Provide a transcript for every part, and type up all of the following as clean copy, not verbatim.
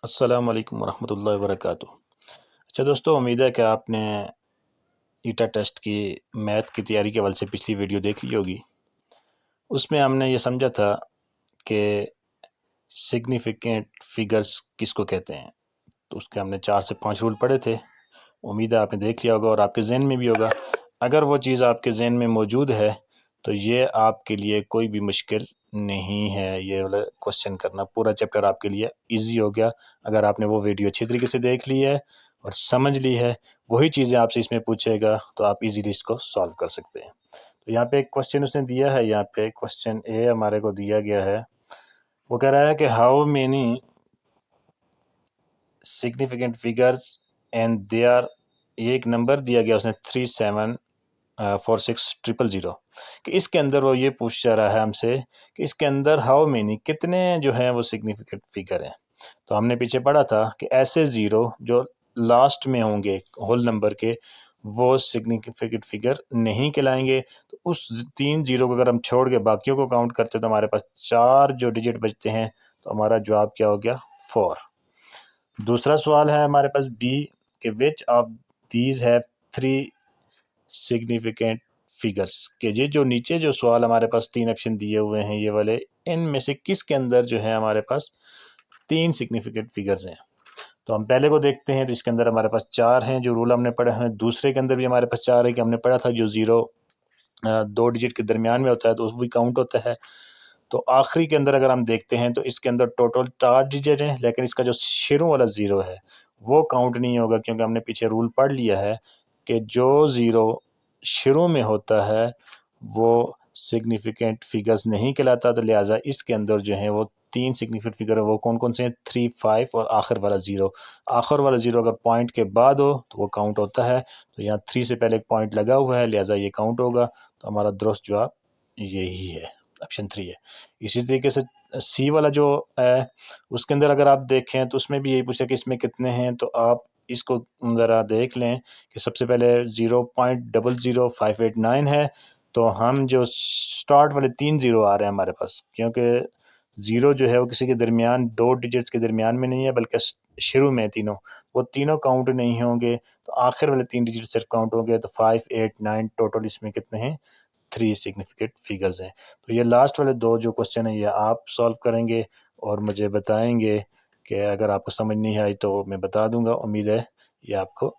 السلام علیکم ورحمۃ اللہ وبرکاتہ۔ اچھا دوستو، امید ہے کہ آپ نے ایٹا ٹیسٹ کی میتھ کی تیاری کے حوالے سے پچھلی ویڈیو دیکھ لی ہوگی۔ اس میں ہم نے یہ سمجھا تھا کہ سگنیفیکنٹ فگرز کس کو کہتے ہیں، تو اس کے ہم نے 4 سے 5 رول پڑھے تھے۔ امید ہے آپ نے دیکھ لیا ہوگا اور آپ کے ذہن میں بھی ہوگا۔ اگر وہ چیز آپ کے ذہن میں موجود ہے تو یہ آپ کے لیے کوئی بھی مشکل نہیں ہے، یہ والا کوشچن کرنا پورا چیپٹر آپ کے لیے ایزی ہو گیا اگر آپ نے وہ ویڈیو اچھی طریقے سے دیکھ لی ہے اور سمجھ لی ہے۔ وہی چیزیں آپ سے اس میں پوچھے گا تو آپ ایزیلی اس کو سالو کر سکتے ہیں۔ تو یہاں پہ ایک کوشچن اس نے دیا ہے، یہاں پہ کوشچن اے ہمارے کو دیا گیا ہے۔ وہ کہہ رہا ہے کہ how many significant figures and they are, یہ ایک نمبر دیا گیا اس نے 374600، کہ اس کے اندر وہ یہ پوچھ جا رہا ہے ہم سے کہ اس کے اندر ہاؤ مینی کتنے جو ہیں وہ سگنیفیکنٹ فگر ہیں۔ تو ہم نے پیچھے پڑھا تھا کہ ایسے زیرو جو لاسٹ میں ہوں گے ہول نمبر کے وہ سگنیفیکنٹ فگر نہیں کہلائیں گے۔ تو اس 3 زیرو کو اگر ہم چھوڑ کے باقیوں کو کاؤنٹ کرتے تو ہمارے پاس 4 جو ڈیجٹ بچتے ہیں، تو ہمارا جواب کیا ہو گیا 4۔ دوسرا سوال ہے ہمارے پاس بی کہ which of these have 3 significant figures, کہ یہ جو نیچے جو سوال ہمارے پاس 3 آپشن دیے ہوئے ہیں یہ والے، ان میں سے کس کے اندر جو ہے ہمارے پاس 3 سگنیفیکنٹ فگرز ہیں۔ تو ہم پہلے کو دیکھتے ہیں، تو اس کے اندر ہمارے پاس 4 ہیں جو رول ہم نے پڑھے ہیں۔ دوسرے کے اندر بھی ہمارے پاس 4 ہے کہ ہم نے پڑھا تھا جو زیرو 2 ڈیجٹ کے درمیان میں ہوتا ہے تو اس بھی کاؤنٹ ہوتا ہے۔ تو آخری کے اندر اگر ہم دیکھتے ہیں تو اس کے اندر ٹوٹل 4 ڈیجٹ ہیں، لیکن اس کا جو شروع والا زیرو ہے وہ کاؤنٹ نہیں ہوگا، کیونکہ ہم نے پیچھے رول پڑھ لیا ہے کہ جو زیرو شروع میں ہوتا ہے وہ سگنیفیکنٹ فگرز نہیں کہلاتا، تو لہٰذا اس کے اندر جو ہیں وہ 3 سگنیفیکنٹ فگر ہیں۔ وہ کون کون سے ہیں؟ 3، 5 اور آخر والا زیرو۔ آخر والا زیرو اگر پوائنٹ کے بعد ہو تو وہ کاؤنٹ ہوتا ہے، تو یہاں 3 سے پہلے ایک پوائنٹ لگا ہوا ہے لہٰذا یہ کاؤنٹ ہوگا۔ تو ہمارا درست جواب یہی ہے، آپشن 3 ہے۔ اسی طریقے سے سی والا جو ہے اس کے اندر اگر آپ دیکھیں تو اس میں بھی یہی پوچھا کہ اس میں کتنے ہیں، تو آپ اس کو ذرا دیکھ لیں کہ سب سے پہلے 0.00589 ہے، تو ہم جو سٹارٹ والے 3 زیرو آ رہے ہیں ہمارے پاس، کیونکہ زیرو جو ہے وہ کسی کے درمیان 2 ڈیجٹس کے درمیان میں نہیں ہے بلکہ شروع میں تینوں، وہ تینوں کاؤنٹ نہیں ہوں گے، تو آخر والے 3 ڈیجٹ صرف کاؤنٹ ہوں گے۔ تو 589 ٹوٹل اس میں کتنے ہیں؟ 3 سگنیفیکنٹ فگرز ہیں۔ تو یہ لاسٹ والے 2 جو کوشچن ہیں یہ آپ سالو کریں گے اور مجھے بتائیں گے کہ اگر آپ کو سمجھ نہیں آئی تو میں بتا دوں گا۔ امید ہے یہ آپ کو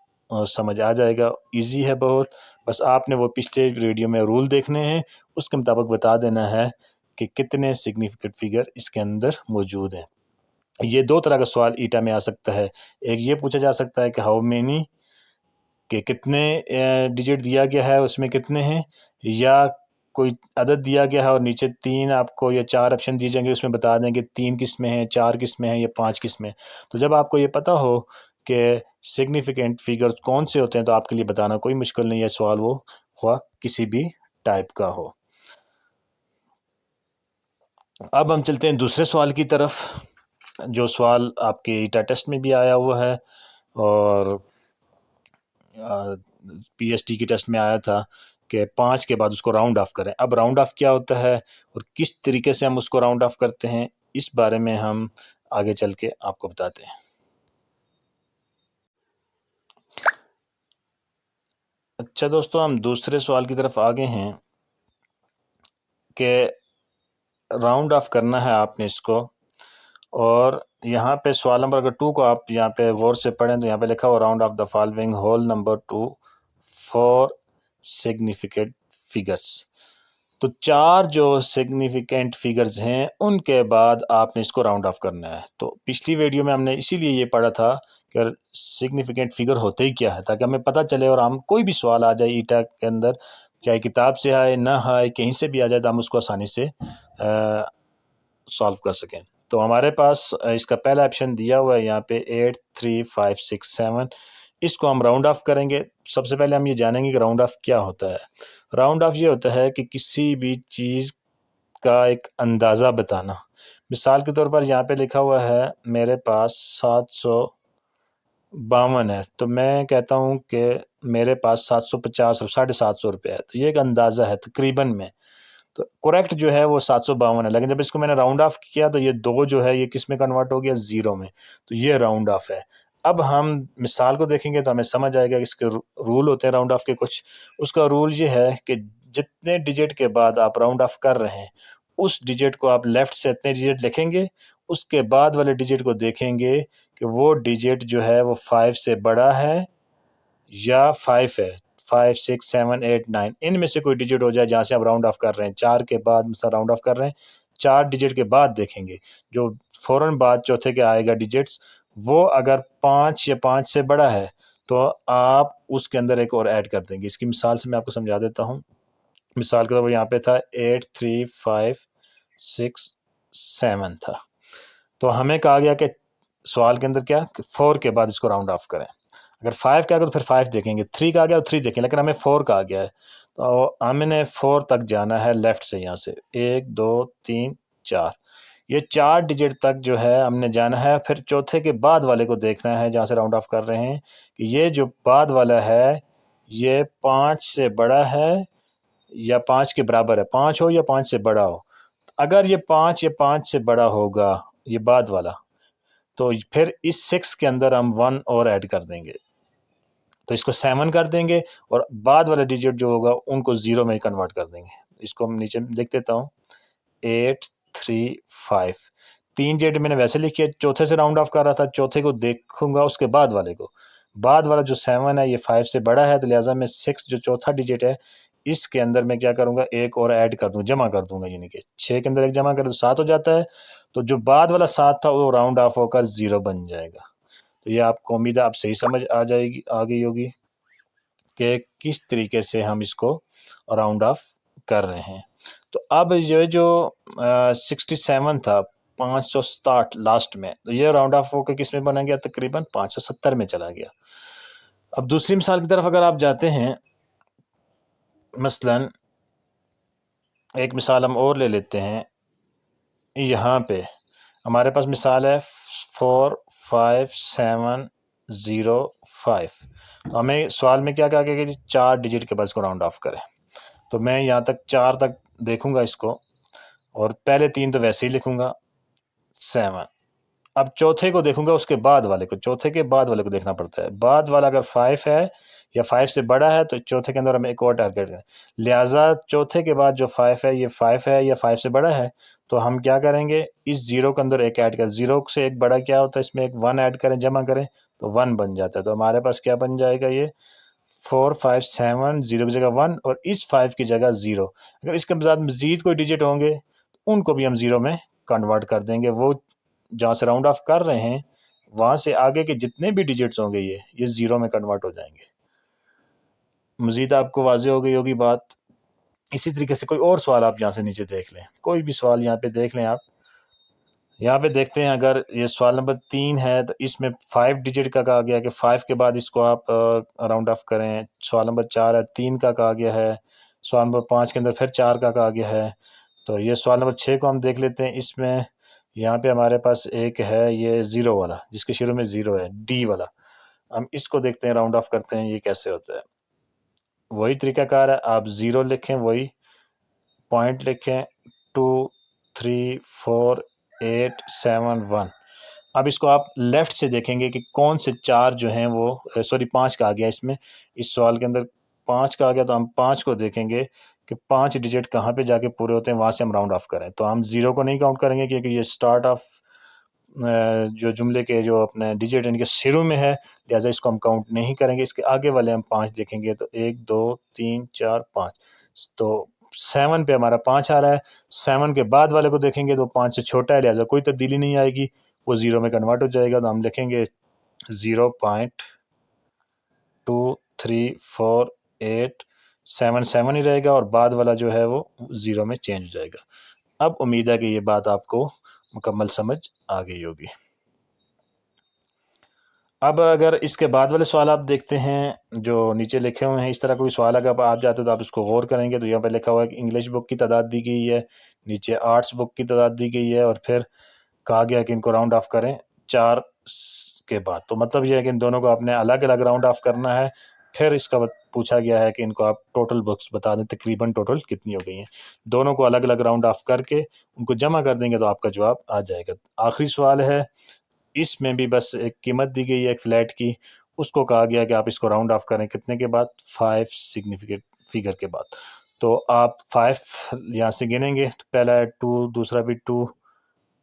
سمجھ آ جائے گا، ایزی ہے بہت۔ بس آپ نے وہ پچھلے ویڈیو میں رول دیکھنے ہیں، اس کے مطابق بتا دینا ہے کہ کتنے سگنیفیکنٹ فگر اس کے اندر موجود ہیں۔ یہ 2 طرح کا سوال ایٹا میں آ سکتا ہے۔ ایک یہ پوچھا جا سکتا ہے کہ ہاؤ مینی، کہ کتنے ڈیجٹ دیا گیا ہے اس میں کتنے ہیں، یا کوئی عدد دیا گیا ہے اور نیچے 3 آپ کو یا 4 آپشن دیے جائیں گے، اس میں بتا دیں کہ 3 کس میں ہیں، 4 کس میں ہیں یا 5 کس میں۔ تو جب آپ کو یہ پتہ ہو کہ سگنیفیکنٹ فگرز کون سے ہوتے ہیں تو آپ کے لیے بتانا کوئی مشکل نہیں ہے، سوال وہ خواہ کسی بھی ٹائپ کا ہو۔ اب ہم چلتے ہیں دوسرے سوال کی طرف، جو سوال آپ کے ایٹا ٹیسٹ میں بھی آیا ہوا ہے اور پی ایس ٹی کی ٹیسٹ میں آیا تھا کہ 5 کے بعد اس کو راؤنڈ آف کریں۔ اب راؤنڈ آف کیا ہوتا ہے اور کس طریقے سے ہم اس کو راؤنڈ آف کرتے ہیں، اس بارے میں ہم آگے چل کے آپ کو بتاتے ہیں۔ اچھا دوستو، ہم دوسرے سوال کی طرف آگے ہیں کہ راؤنڈ آف کرنا ہے آپ نے اس کو، اور یہاں پہ سوال نمبر اگر 2 کو آپ یہاں پہ غور سے پڑھیں تو یہاں پہ لکھا ہوا round of the following whole number two 4 significant figures. تو 4 جو سگنیفیکنٹ فگرز ہیں ان کے بعد آپ نے اس کو راؤنڈ آف کرنا ہے۔ تو پچھلی ویڈیو میں ہم نے اسی لیے یہ پڑھا تھا کہ سگنیفیکنٹ فگر ہوتے ہی کیا ہے، تاکہ ہمیں پتہ چلے اور ہم کوئی بھی سوال آ جائے ایٹا کے اندر، چاہے کتاب سے آئے نہ آئے کہیں سے بھی آ جائے، تو ہم اس کو آسانی سے سالو کر سکیں۔ تو ہمارے پاس اس کا پہلا آپشن دیا ہوا ہے یہاں پہ 8 3 5 6 7، اس کو ہم راؤنڈ آف کریں گے۔ سب سے پہلے ہم یہ جانیں گے کہ راؤنڈ آف کیا ہوتا ہے۔ راؤنڈ آف یہ ہوتا ہے کہ کسی بھی چیز کا ایک اندازہ بتانا۔ مثال کے طور پر یہاں پہ لکھا ہوا ہے میرے پاس 752 ہے، تو میں کہتا ہوں کہ میرے پاس 750 اور 750 روپے ہے، تو یہ ایک اندازہ ہے تقریباً میں۔ تو کریکٹ جو ہے وہ 752 ہے، لیکن جب اس کو میں نے راؤنڈ آف کیا تو یہ 2 جو ہے یہ کس میں کنورٹ ہو گیا؟ 0 میں، تو یہ راؤنڈ آف ہے۔ اب ہم مثال کو دیکھیں گے تو ہمیں سمجھ آئے گا کہ اس کے رول ہوتے ہیں راؤنڈ آف کے کچھ۔ اس کا رول یہ ہے کہ جتنے ڈیجٹ کے بعد آپ راؤنڈ آف کر رہے ہیں اس ڈیجٹ کو آپ لیفٹ سے اتنے ڈیجٹ لکھیں گے، اس کے بعد والے ڈیجٹ کو دیکھیں گے کہ وہ ڈیجٹ جو ہے وہ 5 سے بڑا ہے یا 5 ہے، 5 6 7 8 9 ان میں سے کوئی ڈیجٹ ہو جائے جہاں سے آپ راؤنڈ آف کر رہے ہیں، 4 کے بعد مثلا راؤنڈ آف کر رہے ہیں، 4 ڈیجٹ کے بعد دیکھیں گے، جو فوراً بعد چوتھے کے آئے گا ڈیجٹس، وہ اگر 5 یا 5 سے بڑا ہے تو آپ اس کے اندر ایک اور ایڈ کر دیں گے۔ اس کی مثال سے میں آپ کو سمجھا دیتا ہوں۔ مثال کے طور پر یہاں پہ تھا 8 3 5 6 7 تھا، تو ہمیں کہا گیا کہ سوال کے اندر کیا کہ 4 کے بعد اس کو راؤنڈ آف کریں۔ اگر 5 کا گیا تو پھر 5 دیکھیں گے، 3 کا گیا تو 3 دیکھیں، لیکن ہمیں 4 کا گیا ہے تو ہم نے 4 تک جانا ہے لیفٹ سے، یہاں سے 1 2 3 4، یہ 4 ڈیجٹ تک جو ہے ہم نے جانا ہے، پھر چوتھے کے بعد والے کو دیکھنا ہے جہاں سے راؤنڈ آف کر رہے ہیں کہ یہ جو بعد والا ہے یہ 5 سے بڑا ہے یا 5 کے برابر ہے، 5 ہو یا 5 سے بڑا ہو۔ اگر یہ 5 یا 5 سے بڑا ہوگا یہ بعد والا، تو پھر اس 6 کے اندر ہم 1 اور ایڈ کر دیں گے، تو اس کو 7 کر دیں گے، اور بعد والا ڈیجٹ جو ہوگا ان کو 0 میں کنورٹ کر دیں گے۔ اس کو ہم نیچے لکھ دیتا ہوں 8 3 5، 3 ڈیجٹ میں نے ویسے لکھی ہے، چوتھے سے راؤنڈ آف کر رہا تھا، چوتھے کو دیکھوں گا اس کے بعد والے کو، بعد والا جو 7 ہے یہ 5 سے بڑا ہے، تو لہٰذا میں 6 جو چوتھا ڈیجٹ ہے اس کے اندر میں کیا کروں گا؟ ایک اور ایڈ کر دوں، جمع کر دوں گا، یعنی کہ 6 کے اندر ایک جمع کر دوں 7 ہو جاتا ہے، تو جو بعد والا 7 تھا وہ راؤنڈ آف ہو کر 0 بن جائے گا۔ تو یہ آپ کو امید ہے آپ صحیح سمجھ آ گئی ہوگی کہ کس طریقے سے ہم اس کو راؤنڈ آف کر رہے ہیں۔ تو اب یہ جو 67 تھا 567 لاسٹ میں، تو یہ راؤنڈ آف ہو کے کس میں بنا گیا؟ تقریباً 570 میں چلا گیا۔ اب دوسری مثال کی طرف اگر آپ جاتے ہیں، مثلا ایک مثال ہم اور لے لیتے ہیں، یہاں پہ ہمارے پاس مثال ہے 4 5 7 0 5، تو ہمیں سوال میں کیا کہا گیا کہ 4 ڈیجٹ کے بعد اس کو راؤنڈ آف کریں، تو میں یہاں تک 4 تک دیکھوں گا اس کو، اور پہلے 3 تو ویسے ہی لکھوں گا 7، اب چوتھے کو دیکھوں گا اس کے بعد والے کو، چوتھے کے بعد والے کو دیکھنا پڑتا ہے، بعد والا اگر 5 ہے یا 5 سے بڑا ہے تو چوتھے کے اندر ہم ایک اور ٹارگیٹ کریں، لہٰذا چوتھے کے بعد جو 5 ہے یہ 5 ہے یا 5 سے بڑا ہے، تو ہم کیا کریں گے؟ اس 0 کے اندر ایک ایڈ کریں، 0 سے ایک بڑا کیا ہوتا ہے؟ اس میں ایک 1 ایڈ کریں، جمع کریں تو 1 بن جاتا ہے، تو ہمارے پاس کیا بن جائے گا؟ یہ 4 5 7 0 کی جگہ 1 اور اس 5 کی جگہ 0۔ اگر اس کے بعد مزید کوئی ڈیجٹ ہوں گے ان کو بھی ہم 0 میں کنورٹ کر دیں گے، وہ جہاں سے راؤنڈ آف کر رہے ہیں وہاں سے آگے کے جتنے بھی ڈیجٹس ہوں گے یہ 0 میں کنورٹ ہو جائیں گے۔ مزید آپ کو واضح ہو گئی ہوگی بات۔ اسی طریقے سے کوئی اور سوال آپ یہاں سے نیچے دیکھ لیں، کوئی بھی سوال یہاں پہ دیکھ لیں، آپ یہاں پہ دیکھتے ہیں، اگر یہ سوال نمبر 3 ہے تو اس میں 5 ڈیجٹ کا کہا گیا کہ 5 کے بعد اس کو آپ راؤنڈ آف کریں، سوال نمبر 4 ہے 3 کا کہا گیا ہے، سوال نمبر 5 کے اندر پھر 4 کا کہا گیا ہے، تو یہ سوال نمبر 6 کو ہم دیکھ لیتے ہیں۔ اس میں یہاں پہ ہمارے پاس ایک ہے یہ 0 والا جس کے شروع میں 0 ہے، ڈی والا، ہم اس کو دیکھتے ہیں، راؤنڈ آف کرتے ہیں یہ کیسے ہوتا ہے۔ وہی طریقہ کار ہے، آپ 0 لکھیں، وہی پوائنٹ لکھیں 2 3 4 8 7 1، اب اس کو آپ لیفٹ سے دیکھیں گے کہ کون سے 4 جو ہیں وہ 5 کا آ گیا، اس میں اس سوال کے اندر 5 کا آ گیا، تو ہم 5 کو دیکھیں گے کہ 5 ڈیجٹ کہاں پہ جا کے پورے ہوتے ہیں، وہاں سے ہم راؤنڈ آف کریں، تو ہم 0 کو نہیں کاؤنٹ کریں گے کیونکہ یہ سٹارٹ آف جو جملے کے جو اپنے ڈیجٹ ان کے شروع میں ہے، لہٰذا اس کو ہم کاؤنٹ نہیں کریں گے، اس کے آگے والے ہم 5 دیکھیں گے، تو 1 2 3 4 5، تو 7 پہ ہمارا 5 آ رہا ہے، 7 کے بعد والے کو دیکھیں گے تو 5 سے چھوٹا ہے، لہٰذا کوئی تبدیلی نہیں آئے گی، وہ 0 میں کنورٹ ہو جائے گا، تو ہم لکھیں گے 0.2348 7 ہی رہے گا، اور بعد والا جو ہے وہ 0 میں چینج ہو جائے گا۔ اب امید ہے کہ یہ بات آپ کو مکمل سمجھ آ گئی ہوگی۔ اب اگر اس کے بعد والے سوال آپ دیکھتے ہیں جو نیچے لکھے ہوئے ہیں، اس طرح کوئی سوال اگر آپ جاتے تو آپ اس کو غور کریں گے، تو یہاں پہ لکھا ہوا ہے کہ انگلش بک کی تعداد دی گئی ہے، نیچے آرٹس بک کی تعداد دی گئی ہے، اور پھر کہا گیا کہ ان کو راؤنڈ آف کریں 4 کے بعد، تو مطلب یہ ہے کہ ان دونوں کو آپ نے الگ الگ راؤنڈ آف کرنا ہے، پھر اس کا پوچھا گیا ہے کہ ان کو آپ ٹوٹل بکس بتا دیں تقریباً ٹوٹل کتنی ہو گئی ہیں. دونوں کو الگ الگ راؤنڈ آف کر کے ان کو جمع کر دیں گے تو آپ کا جواب آ جائے گا. آخری سوال ہے، اس میں بھی بس ایک قیمت دی گئی ہے ایک فلیٹ کی، اس کو کہا گیا کہ آپ اس کو راؤنڈ آف کریں کتنے کے بعد، 5 سگنیفیکینٹ فگر کے بعد. تو آپ 5 یہاں سے گنیں گے، تو پہلا ہے 2، دوسرا بھی 2،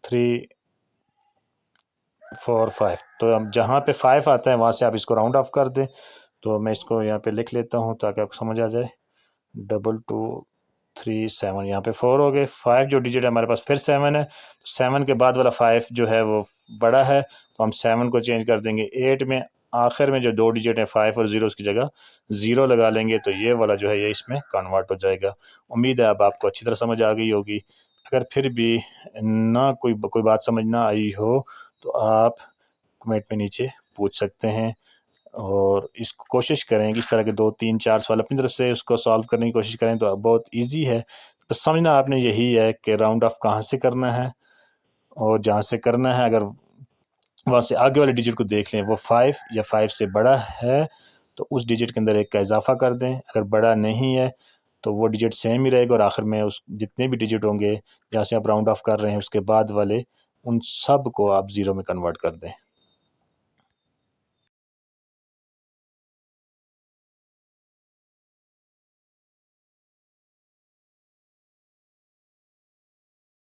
3، 4، 5. تو اب جہاں پہ 5 آتا ہے وہاں سے آپ اس کو راؤنڈ آف کر دیں. تو میں اس کو یہاں پہ لکھ لیتا ہوں تاکہ آپ کو سمجھ آ جائے. 2، 2، 3، 7، یہاں پہ 4 ہو گئے. 5 جو ڈیجٹ ہے ہمارے پاس پھر 7 ہے، 7 کے بعد والا 5 جو ہے وہ بڑا ہے تو ہم 7 کو چینج کر دیں گے 8 میں. آخر میں جو 2 ڈیجٹ ہیں 5 اور 0 کی جگہ 0 لگا لیں گے تو یہ والا جو ہے یہ اس میں کنورٹ ہو جائے گا. امید ہے اب آپ کو اچھی طرح سمجھ آ گئی ہوگی. اگر پھر بھی نہ کوئی بات سمجھ نہ آئی ہو تو آپ کمنٹ میں نیچے پوچھ سکتے ہیں، اور اس کو کوشش کریں کہ اس طرح کے 2، 3، 4 سوال اپنی طرف سے اس کو سالو کرنے کی کوشش کریں تو بہت ایزی ہے. بس سمجھنا آپ نے یہی ہے کہ راؤنڈ آف کہاں سے کرنا ہے، اور جہاں سے کرنا ہے اگر وہاں سے آگے والے ڈیجٹ کو دیکھ لیں وہ 5 یا 5 سے بڑا ہے تو اس ڈیجٹ کے اندر ایک کا اضافہ کر دیں. اگر بڑا نہیں ہے تو وہ ڈیجٹ سیم ہی رہے گا، اور آخر میں اس جتنے بھی ڈیجٹ ہوں گے جہاں سے آپ راؤنڈ آف کر رہے ہیں اس کے بعد والے ان سب کو آپ 0 میں کنورٹ کر دیں.